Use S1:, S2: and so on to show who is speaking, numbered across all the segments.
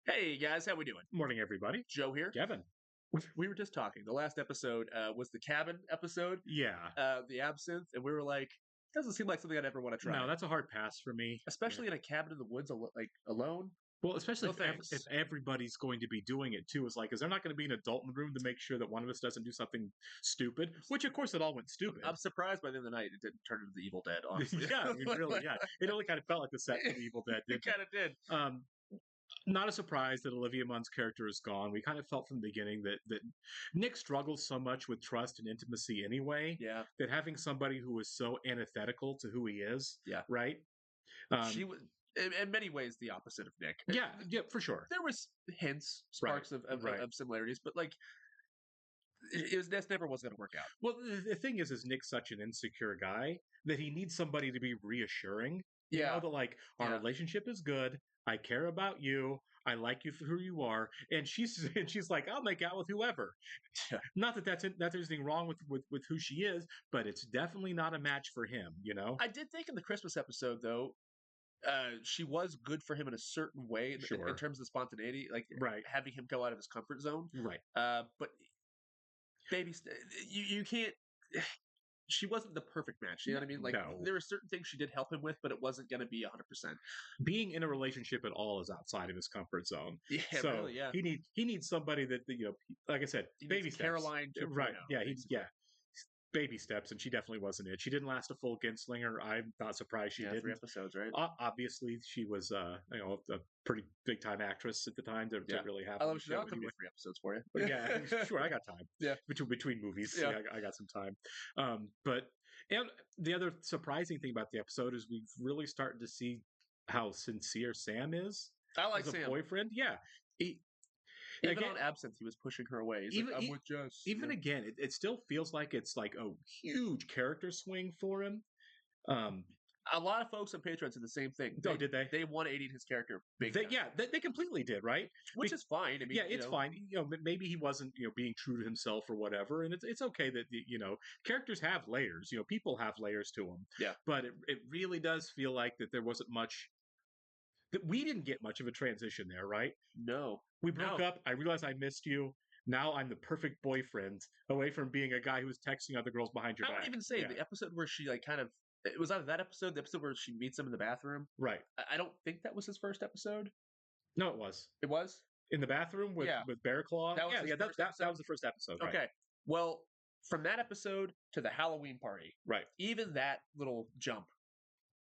S1: Hey guys, how we doing?
S2: Morning, everybody.
S1: Joe here.
S2: Kevin.
S1: We were just talking. The last episode was the cabin episode,
S2: Yeah.
S1: the absinthe, and we were like, doesn't seem like something I'd ever want to
S2: No,
S1: try,
S2: that's a hard pass for me. Yeah.
S1: especially in a cabin in the woods, like alone.
S2: Well, especially
S1: No
S2: if
S1: thanks.
S2: everybody's going to be doing it too, is there not going to be an adult in the room to make sure that one of us doesn't do something stupid? Which, of course, it all went stupid.
S1: I'm surprised by the end of the night it didn't turn into the Evil Dead. Honestly,
S2: Yeah, I mean, really, yeah. It only kind of felt like the set for the Evil Dead,
S1: it
S2: didn't it?
S1: kind of did.
S2: Um, Not a surprise that Olivia Munn's character is gone. We kind of felt from the beginning that Nick struggles so much with trust and intimacy anyway,
S1: Yeah,
S2: that having somebody who is so antithetical to who he is,
S1: yeah.
S2: right?
S1: She
S2: Um,
S1: was in many ways the opposite of Nick.
S2: yeah, for sure.
S1: There was hints,
S2: Right,
S1: sparks
S2: right.
S1: of similarities, but like this never was going to work out.
S2: Well, the thing is Nick's such an insecure guy that he needs somebody to be reassuring. You know,
S1: Yeah,
S2: that our
S1: yeah.
S2: relationship is good. I care about you. I like you for who you are. And she's like, I'll make out with whoever. Not that that there's anything wrong with who she is, but it's definitely not a match for him. You know.
S1: I did think in the Christmas episode though, she was good for him in a certain way in
S2: Sure.
S1: terms of spontaneity, like
S2: Right.
S1: having him go out of his comfort zone.
S2: Right.
S1: But baby, you can't. She wasn't the perfect match. You know what I mean? Like
S2: No.
S1: there were certain things she did help him with, but it wasn't going to be 100%.
S2: Being in a relationship at all is outside of his comfort zone.
S1: Yeah,
S2: So
S1: really. Yeah,
S2: he needs somebody that like I said,
S1: he needs
S2: baby
S1: a
S2: steps.
S1: Caroline 2.0,
S2: Right? Yeah.
S1: basically.
S2: Baby steps, and she definitely wasn't it. She didn't last a full Genslinger. I'm not surprised she
S1: Yeah, 3
S2: didn't.
S1: episodes, right?
S2: Obviously, she was a pretty big time actress at the time to
S1: Yeah,
S2: really have
S1: I
S2: on
S1: love
S2: the
S1: she's like,
S2: show.
S1: I'll come do 3 episodes for you.
S2: But yeah, sure, I got time.
S1: Yeah,
S2: Between movies,
S1: yeah.
S2: yeah, I got some time. But and the other surprising thing about the episode is we've really started to see how sincere Sam is
S1: I like
S2: as a
S1: Sam.
S2: boyfriend. Yeah, he,
S1: Even
S2: again,
S1: on Absinthe, he was pushing her away. He's
S2: even
S1: like, I'm with Jess.
S2: even again, it still feels like it's like a huge character swing for him. Um,
S1: A lot of folks on Patreon said the same thing.
S2: oh, did they?
S1: They 180'd his character big time.
S2: Yeah, they completely did, right?
S1: Which is fine. I mean,
S2: Yeah, it's fine. You know, maybe he wasn't, being true to himself or whatever, and it's okay that characters have layers. You know, people have layers to them.
S1: Yeah.
S2: But it really does feel like that there wasn't much that we didn't get much of a transition there, right?
S1: No.
S2: We broke
S1: No.
S2: up. I realized I missed you. Now I'm the perfect boyfriend, away from being a guy who was texting other girls behind your
S1: I
S2: back.
S1: would even say
S2: Yeah.
S1: the episode where she like kind of it was either that episode, the episode where she meets him in the bathroom.
S2: Right.
S1: I don't think that was his first episode.
S2: No, it was
S1: It was?
S2: in the bathroom with
S1: Yeah.
S2: Bear Claw.
S1: That was
S2: Yeah,
S1: his
S2: yeah.
S1: first
S2: That
S1: episode?
S2: was the first episode. Right.
S1: Okay. Well, from that episode to the Halloween party,
S2: Right.
S1: even that little jump,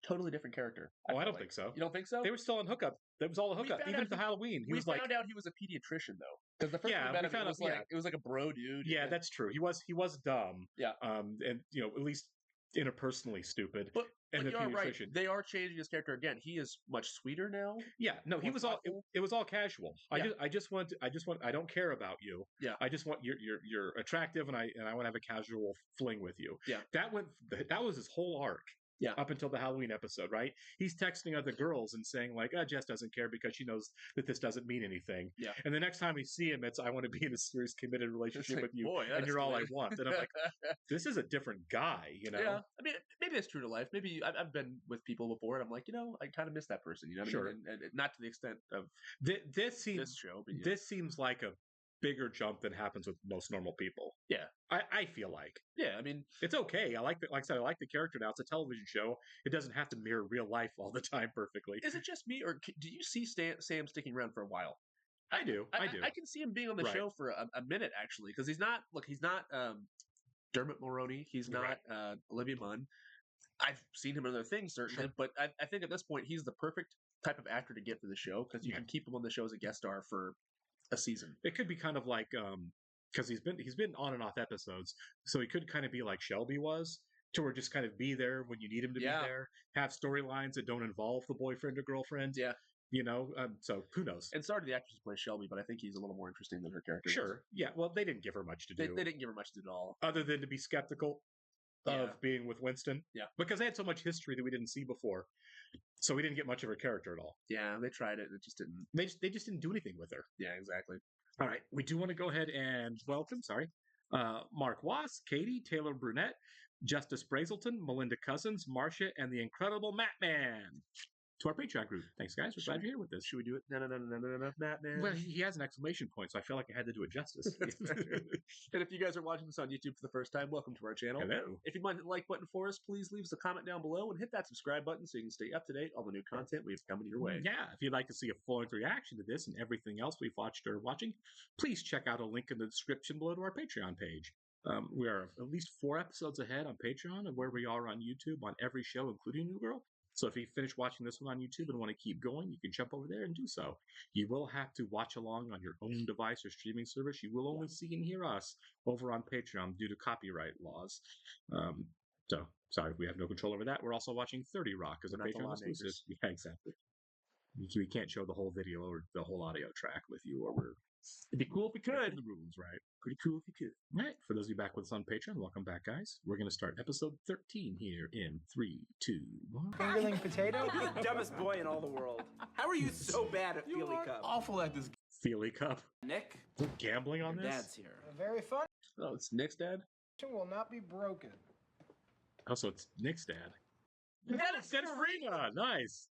S1: totally different character.
S2: Oh, I
S1: felt
S2: don't
S1: like.
S2: think so.
S1: You don't think so?
S2: They were still on hookup. That was all a
S1: We
S2: hookup.
S1: found
S2: Even
S1: out
S2: at the
S1: he-
S2: Halloween, he
S1: we
S2: was like,
S1: found out he was a pediatrician though. Because the first
S2: Yeah,
S1: time we met
S2: we
S1: him,
S2: found out- yeah.
S1: it was like a bro dude.
S2: yeah, that's true. He was dumb.
S1: Yeah.
S2: And at least interpersonally stupid.
S1: But
S2: And the
S1: you are right.
S2: pediatrician.
S1: They are changing his character again. He is much sweeter now.
S2: Yeah, no, he
S1: More
S2: was all.
S1: thoughtful.
S2: It was all casual.
S1: Yeah.
S2: I just want. I don't care about you.
S1: Yeah.
S2: I just want you're attractive, and I want to have a casual fling with you.
S1: Yeah.
S2: That was his whole arc.
S1: Yeah.
S2: Up until the Halloween episode, right? He's texting other girls and saying like, Jess doesn't care because she knows that this doesn't mean anything.
S1: Yeah.
S2: And the next time we see him, it's I want to be in a serious, committed relationship
S1: like,
S2: with you,
S1: boy, that
S2: and you're all I
S1: escalated.
S2: want. And I'm like, this is a different guy, you know?
S1: Yeah, I mean, maybe it's true to life. Maybe I've been with people before, and I'm like, I kind of miss that person. You know what
S2: Sure.
S1: I mean? And not to the extent of
S2: This seems
S1: this show, but
S2: this seems like a bigger jump than happens with most normal people.
S1: Yeah.
S2: I feel like
S1: yeah. I mean,
S2: it's okay. Like I said, I like the character now. It's a television show. It doesn't have to mirror real life all the time perfectly.
S1: is it just me, or do you see Sam sticking around for a while?
S2: I do.
S1: I can see him being on the
S2: Right.
S1: show for a minute actually, because he's not. Look, he's not Dermot Mulroney. He's not Olivia Munn. I've seen him in other things certainly,
S2: Sure.
S1: but I think at this point he's the perfect type of actor to get for the show because you
S2: Yeah.
S1: can keep him on the show as a guest star for a season.
S2: It could be kind of like because he's been on and off episodes, so he could kind of be like Shelby was, to where just kind of be there when you need him to
S1: Yeah.
S2: be there. Have storylines that don't involve the boyfriend or girlfriend.
S1: Yeah.
S2: So who knows?
S1: And sorry to the actress who plays Shelby, but I think he's a little more interesting than her character.
S2: Sure. Yeah. Well, they didn't give her much to
S1: They
S2: do.
S1: didn't give her much to do at all.
S2: Other than to be skeptical
S1: Yeah.
S2: of being with Winston.
S1: Yeah.
S2: Because they had so much history that we didn't see before. So we didn't get much of her character at all.
S1: Yeah, they tried it and it just didn't.
S2: They just didn't do anything with her.
S1: Yeah, exactly.
S2: All right. We do want to go ahead and welcome, Mark Wass, Katie, Taylor Brunette, Justice Brazelton, Melinda Cousins, Marcia, and the incredible Matt Man. to our Patreon group. Thanks, guys. We're glad you're here with us.
S1: Should we do it? No, Batman.
S2: Well, he has an exclamation point, so I feel like I had to do it justice.
S1: And if you guys are watching this on YouTube for the first time, welcome to our channel.
S2: Hello.
S1: If you'd like the like button for us, please leave us a comment down below and hit that subscribe button so you can stay up to date on the new content we have coming your way.
S2: Yeah, if you'd like to see a full-length reaction to this and everything else we've watched or watching, please check out a link in the description below to our Patreon page. We are at least 4 episodes ahead on Patreon of where we are on YouTube on every show, including New Girl. So if you finish watching this one on YouTube and want to keep going, you can jump over there and do so. You will have to watch along on your own device or streaming service. You will only see and hear us over on Patreon due to copyright laws. So, sorry, we have no control over that. We're also watching 30 Rock as a Patreon exclusive. Yeah, exactly. We can't show the whole video or the whole audio track with you, or we're...
S1: It'd be cool if we could.
S2: The rules, right?
S1: Pretty cool if you could.
S2: All right, for those of you back with us on Patreon, welcome back, guys. We're going to start episode 13 here in 3, 2, 1.
S3: Fingerling potato?
S4: You're the dumbest boy in all the world. How are you so bad at Feely Cup?
S5: Awful at this.
S2: Feely Cup.
S4: Nick,
S2: Gambling on
S4: your
S2: this?
S4: dad's here.
S3: Very fun.
S1: Oh, it's Nick's dad?
S3: Will not be broken.
S2: Also, it's Nick's dad. Dennis Farina! Nice!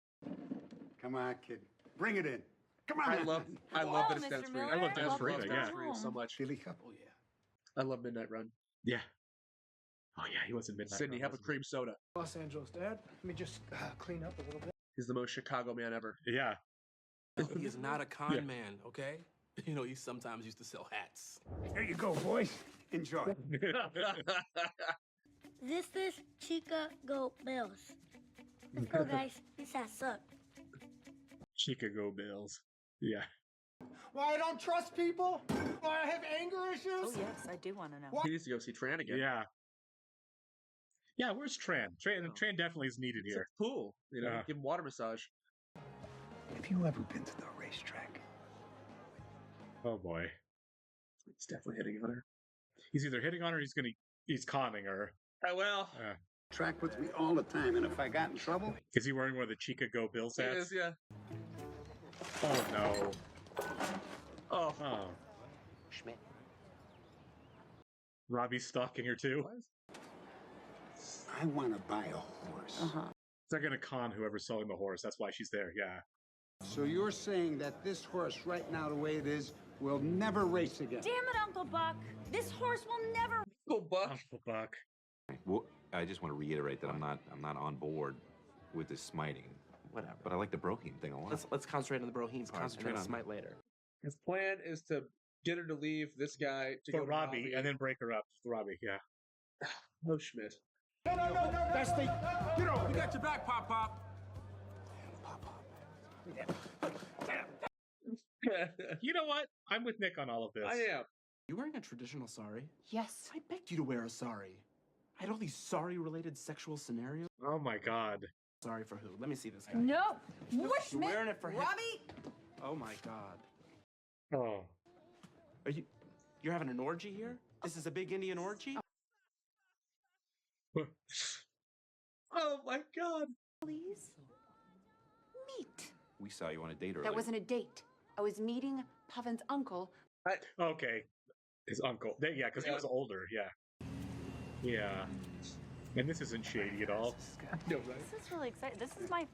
S6: Come on, kid. Bring it in. Come on.
S1: I love that it's
S7: Mr.
S1: Dennis
S7: Miller.
S1: Farina.
S2: I love Dennis Farina,
S1: Dennis
S2: yeah.
S1: Farina so much.
S6: Philly Cup.
S5: Oh yeah.
S1: I love Midnight Run.
S2: Yeah. Oh, yeah, he was in Midnight
S1: Sydney,
S2: Run,
S1: have a
S2: wasn't
S1: cream soda.
S3: Los Angeles, Dad. Let me just clean up a little bit.
S1: He's the most Chicago man ever.
S2: he? Yeah.
S5: He is not a con
S2: Yeah.
S5: man, okay? You know, he sometimes used to sell hats.
S6: Here you go, boys. Enjoy.
S7: This is Chicago Bills. Let's go, guys. This has sucked.
S2: Chicago Bills. Yeah.
S3: Why I don't trust people? Why I have anger issues?
S8: Oh, yes, I do want to know.
S1: He needs to go see Tran again.
S2: Yeah. Yeah, where's Tran? Tran definitely is needed
S1: It's
S2: here.
S1: a pool. You know,
S2: Yeah.
S1: give him water massage.
S6: Have you ever been to the racetrack?
S2: Oh, boy.
S1: He's definitely hitting on her.
S2: He's either hitting on her or he's conning her.
S1: Oh, well.
S6: Track with me all the time, and if I got in trouble,
S2: Is he wearing one of the Chicago Bills
S1: He
S2: hats?
S1: is, yeah.
S2: Oh, no.
S1: Oh.
S2: Oh.
S4: Schmidt.
S2: Robbie's stuck in here, too.
S6: I want to buy a horse.
S2: They're going to con whoever's selling the horse. That's why she's there, yeah.
S6: So you're saying that this horse, right now, the way it is, will never race again?
S8: Damn it, Uncle Buck. This horse will never.
S1: Uncle Buck.
S2: Uncle Buck.
S9: Well, I just want to reiterate that I'm not on board with this smiting.
S4: Whatever.
S9: But I like the Broheen thing a lot.
S4: Let's concentrate on the Broheen part.
S9: Concentrate
S4: and then
S9: on
S4: Smite later.
S1: His plan is to get her to leave this guy to
S2: For
S1: go to
S2: Robbie, and then break her up. For Robbie, yeah.
S1: Oh, Schmidt.
S3: No. That's the. You know.
S5: We got your back, Pop Pop.
S2: You know what? I'm with Nick on all of this.
S1: I am.
S4: You wearing a traditional sari?
S8: Yes.
S4: I begged you to wear a sari. I had all these sari-related sexual scenarios.
S2: Oh, my God.
S4: Sorry for who? Let me see this guy.
S8: No.
S4: You're
S8: Whoosh,
S4: wearing it for him.
S8: Robbie.
S4: Oh my God.
S2: Oh.
S4: You're having an orgy here? This is a big Indian orgy?
S1: Oh, my God.
S8: Please. Meet.
S9: We saw you on a date earlier.
S8: That wasn't a date. I was meeting Pavan's uncle.
S2: Okay. His uncle. Yeah, because he was older, yeah. Yeah. And this isn't shady at all.
S1: No, right?
S8: This is really exciting. This is my.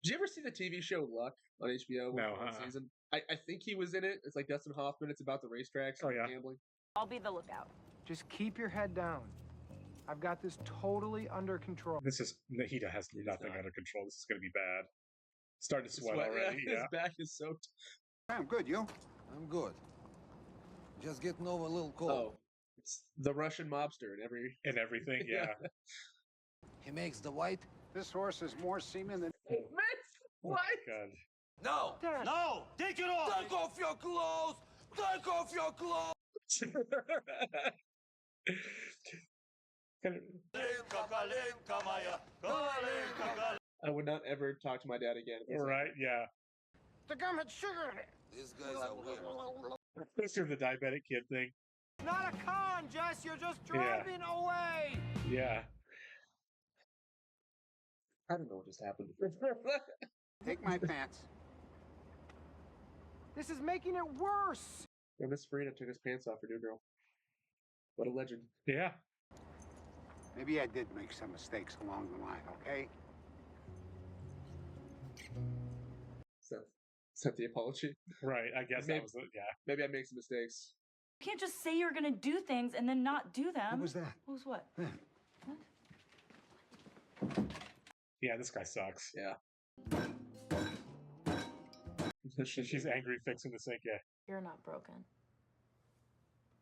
S1: Did you ever see the TV show Luck on HBO?
S2: No,
S1: one season. I think he was in it. It's like Dustin Hoffman. It's about the racetracks and gambling.
S8: I'll be the lookout.
S3: Just keep your head down. I've got this totally under control.
S2: This is. He has nothing under control. This is going to be bad. Starting to sweat already,
S1: His back is soaked.
S6: I'm good, you?
S10: I'm good. Just getting over a little cold.
S1: Oh, it's the Russian mobster in every.
S2: And everything, yeah.
S10: He makes the white.
S6: This horse has more semen than...
S1: What?
S2: God.
S5: No!
S3: Dad.
S5: No! Take it off!
S10: Take off your clothes! Take off your clothes!
S1: I would not ever talk to my dad again.
S2: Right, yeah.
S3: The gum had sugar in it.
S10: These guys are weird.
S2: This is the diabetic kid thing.
S3: Not a con, Jess. You're just driving away.
S2: Yeah.
S1: I don't know what just happened.
S6: Take my pants.
S3: This is making it worse.
S1: Yeah, Miss Farina took his pants off for New Girl. What a legend.
S2: Yeah.
S6: Maybe I did make some mistakes along the line, okay?
S1: Is that the apology?
S2: Right. I guess
S1: Maybe-
S2: that was it. Yeah.
S1: Maybe I make some mistakes.
S11: You can't just say you're gonna do things and then not do them.
S6: What was that?
S11: What was what?
S2: Yeah, this guy sucks.
S1: Yeah.
S2: She's angry fixing the sink. Yeah.
S11: You're not broken.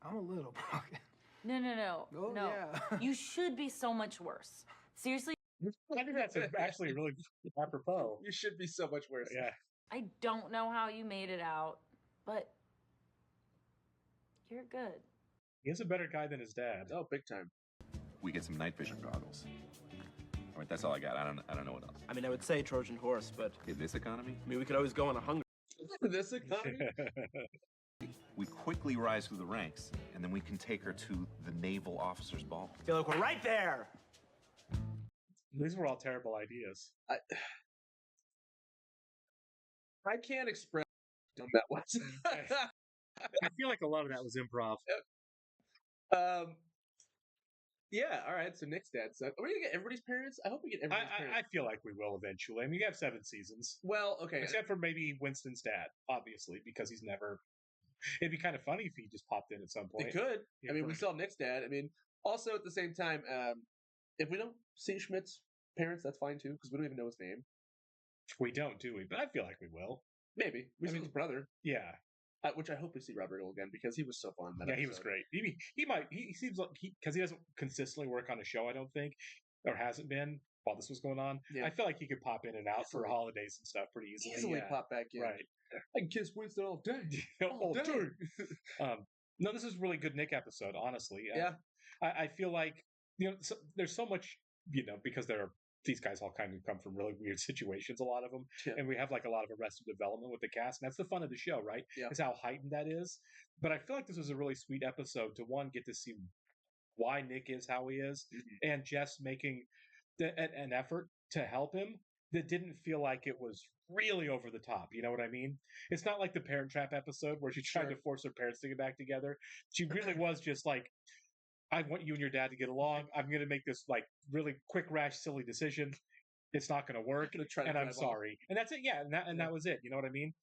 S3: I'm a little broken.
S11: No.
S3: Oh,
S11: no.
S3: yeah.
S11: You should be so much worse. Seriously,
S2: I think that's actually really apropos.
S1: You should be so much worse.
S2: Yeah.
S11: I don't know how you made it out, but you're good.
S2: He is a better guy than his dad.
S1: Oh, big time.
S9: We get some night vision goggles. All right, that's all I got. I don't know what else.
S4: I mean, I would say Trojan horse, but
S9: In this economy,
S4: I mean, we could always go on a hunger.
S1: This economy?
S9: we quickly rise through the ranks, and then we can take her to the naval officers' ball.
S4: I feel like we're right there.
S2: These were all terrible ideas.
S1: I can't express on that one.
S2: I feel like a lot of that was improv.
S1: Yeah, all right. So Nick's dad. So are we gonna get everybody's parents? I hope we get everybody's
S2: I
S1: parents.
S2: feel like we will eventually. I mean, you have 7 seasons.
S1: Well, okay.
S2: Except for maybe Winston's dad, obviously, because he's never. It'd be kind of funny if he just popped in at some point.
S1: It could.
S2: Yeah,
S1: I mean, we
S2: right.
S1: still have Nick's dad. I mean, also at the same time, if we don't see Schmidt's parents, that's fine too, because we don't even know his name.
S2: We don't, do we? But I feel like we will.
S1: Maybe we see his brother,
S2: Yeah.
S1: which I hope we see Robert Earl again because he was so fun. That
S2: Yeah, he was
S1: episode.
S2: great. He seems like because he doesn't consistently work on a show, I don't think, or hasn't been while this was going on.
S1: Yeah.
S2: I feel like he could pop in and out for
S1: Easily.
S2: holidays and stuff pretty easily. Yeah.
S1: pop back in.
S2: Right.
S1: I can kiss Winston all day.
S2: All day. No, this is a really good Nick episode, honestly.
S1: Yeah.
S2: I feel like there's so much, because these guys all kind of come from really weird situations, a lot of them,
S1: Yeah.
S2: and we have like a lot of Arrested Development with the cast, and that's the fun of the show, right?
S1: Yeah.
S2: Is how heightened that is. But I feel like this was a really sweet episode to one get to see why Nick is how he is, and Jess making an effort to help him that didn't feel like it was really over the top. You know what I mean? It's not like the Parent Trap episode where she tried to force her parents to get back together. She really was just like, I want you and your dad to get along. I'm going to make this like really quick, rash, silly decision. It's not going to work,
S1: I'm gonna try to
S2: and I'm
S1: drive off.
S2: sorry. And that's it. Yeah, and that was it. You know what I mean?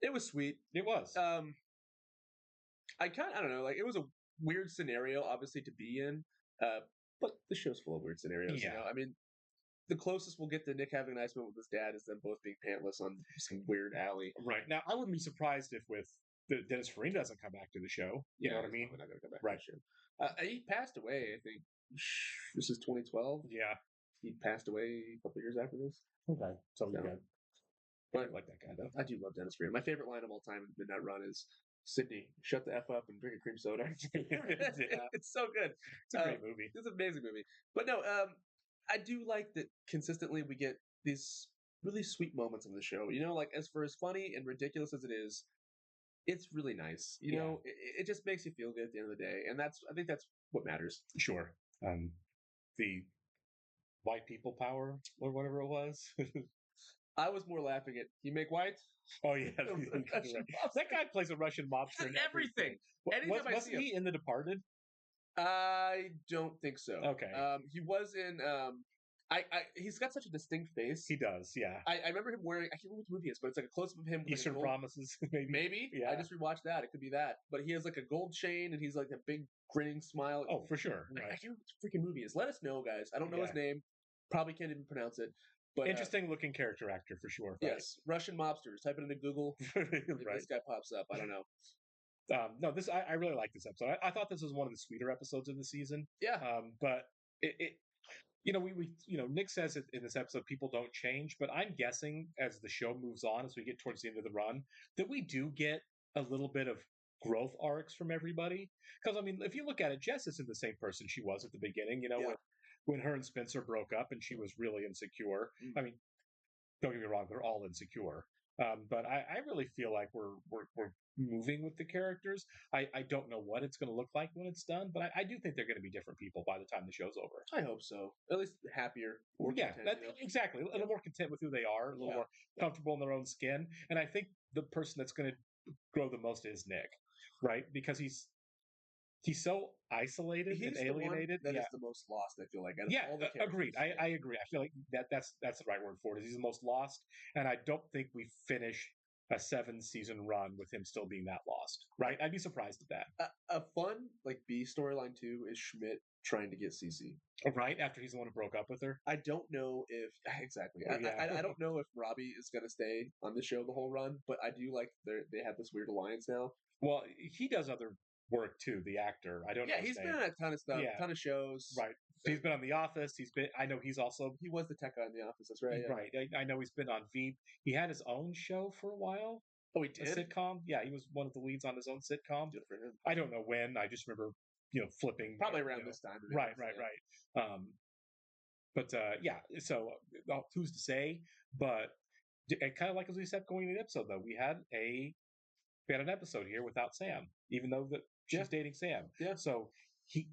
S1: It was sweet.
S2: It was.
S1: I don't know, like it was a weird scenario, obviously, to be in. But the show's full of weird scenarios.
S2: Yeah.
S1: I mean, the closest we'll get to Nick having a nice moment with his dad is them both being pantless on some weird alley.
S2: Right. Now, I wouldn't be surprised if Dennis Farina doesn't come back to the show. You know what I mean?
S1: We're not gonna come back.
S2: Right.
S1: To the show. He passed away. I think this is 2012.
S2: Yeah.
S1: He passed away a couple years after this.
S2: Okay. So
S1: Yeah.
S2: good.
S1: But
S2: I like that guy though.
S1: I do love Dennis Farina. My favorite line of all time in Midnight Run is Sydney, shut the F up and drink a cream soda.
S2: Yeah.
S1: It's so good.
S2: It's a great movie.
S1: It's an amazing movie. But no, I do like that consistently we get these really sweet moments in the show. Like as funny and ridiculous as it is, it's really nice. You know, it just makes you feel good at the end of the day. And I think that's what matters.
S2: Sure. The white people power or whatever it was.
S1: I was more laughing at you make white.
S2: Oh yeah, that guy plays a Russian mobster in
S1: Everything. Anytime I
S2: Wasn't
S1: see him.
S2: he in The Departed?
S1: I don't think so.
S2: Okay.
S1: He was in. He's got such a distinct face.
S2: He does. Yeah.
S1: I remember him wearing. I can't remember what movie it is, but it's like a close up of him. With
S2: Eastern
S1: like a gold,
S2: Promises, maybe.
S1: Maybe.
S2: Yeah.
S1: I just rewatched that. It could be that. But he has like a gold chain and he's like a big grinning smile.
S2: Oh, for sure.
S1: I
S2: Right.
S1: can't remember what the freaking movie is. Let us know, guys. I don't know his
S2: Yeah.
S1: name. Probably can't even pronounce it. But
S2: Interesting looking character actor for sure. Right?
S1: Yes, Russian mobsters. Type it into Google. Maybe
S2: Right.
S1: This guy pops up. I don't know.
S2: No, I really like this episode. I thought this was one of the sweeter episodes of the season.
S1: Yeah.
S2: But it Nick says it in this episode, people don't change, but I'm guessing as the show moves on, as we get towards the end of the run, that we do get a little bit of growth arcs from everybody. Because I mean, if you look at it, Jess isn't the same person she was at the beginning. When her and Spencer broke up and she was really insecure. I mean, don't get me wrong, they're all insecure. But I really feel like we're moving with the characters. I don't know what it's going to look like when it's done, but I do think they're going to be different people by the time the show's over.
S1: I hope so. At least happier. More
S2: Yeah,
S1: content,
S2: exactly. A little more content with who they are, a little more comfortable in their own skin. And I think the person that's going to grow the most is Nick, right? Because he's so isolated
S1: He's
S2: and
S1: the one
S2: alienated.
S1: that is the most lost, I feel like. Out of
S2: Yeah,
S1: all the
S2: agreed.
S1: characters.
S2: I agree. I feel like that's the right word for it. Is he's the most lost, and I don't think we finish a 7-season run with him still being that lost, right? I'd be surprised at that.
S1: A fun like B storyline too is Schmidt trying to get Cece.
S2: Right after he's the one who broke up with her.
S1: I don't know if exactly. I don't know if Robbie is going to stay on the show the whole run, but I do like they have this weird alliance now.
S2: Well, he does other work too. The actor, I don't know.
S1: Yeah, he's been in a ton of stuff, ton of shows.
S2: Right. He's been on The Office. I know he's also.
S1: He was the tech guy in The Office. That's right. Yeah.
S2: Right. I know he's been on Veep. He had his own show for a while.
S1: Oh, he did?
S2: A sitcom. Yeah, he was one of the leads on his own sitcom.
S1: Good for him.
S2: I don't know when. I just remember, flipping.
S1: Probably around this time.
S2: Right. But yeah. So who's to say? But kind of like as we said going into the episode, though, we had an episode here without Sam, even though that she's dating Sam.
S1: Yeah.
S2: So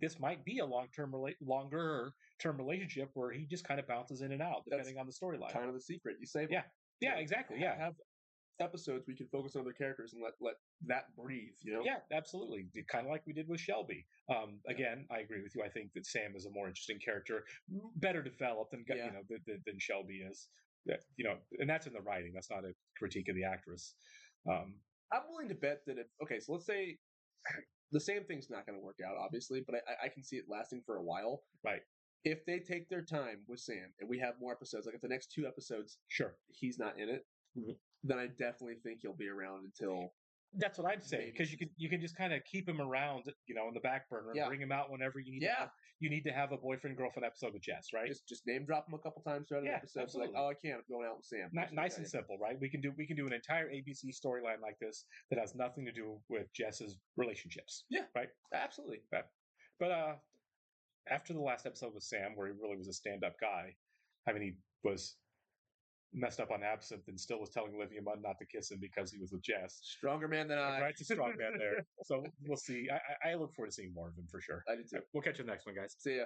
S2: this might be a longer term relationship where he just kind of bounces in and out depending on the storyline.
S1: Kind of the secret. You save.
S2: Yeah, exactly. Yeah.
S1: Have episodes we can focus on other characters and let that breathe. Yeah,
S2: absolutely. Kind of like we did with Shelby. Again, I agree with you. I think that Sam is a more interesting character, better developed than than Shelby is. And that's in the writing. That's not a critique of the actress.
S1: I'm willing to bet that so let's say the same thing's not going to work out, obviously, but I can see it lasting for a while.
S2: Right.
S1: If they take their time with Sam and we have more episodes, like if the next 2 episodes, he's not in it, then I definitely think he'll be around until.
S2: That's what I'd say, because you can just kind of keep him around, in the back burner and bring him out whenever you need. You need to have a boyfriend girlfriend episode with Jess, right?
S1: Just name drop him a couple times throughout the episode.
S2: Absolutely.
S1: Like, I can't. I'm going out with Sam.
S2: Nice and simple, right? We can do an entire ABC storyline like this that has nothing to do with Jess's relationships.
S1: Yeah,
S2: right.
S1: Absolutely.
S2: But after the last episode with Sam, where he really was a stand-up guy, I mean, he was messed up on absinthe and still was telling Olivia Munn not to kiss him because he was with Jess.
S1: Stronger man than I.
S2: Right, it's a strong man there. So we'll see. I look forward to seeing more of him for sure.
S1: I do too.
S2: We'll catch you next one, guys.
S1: See ya.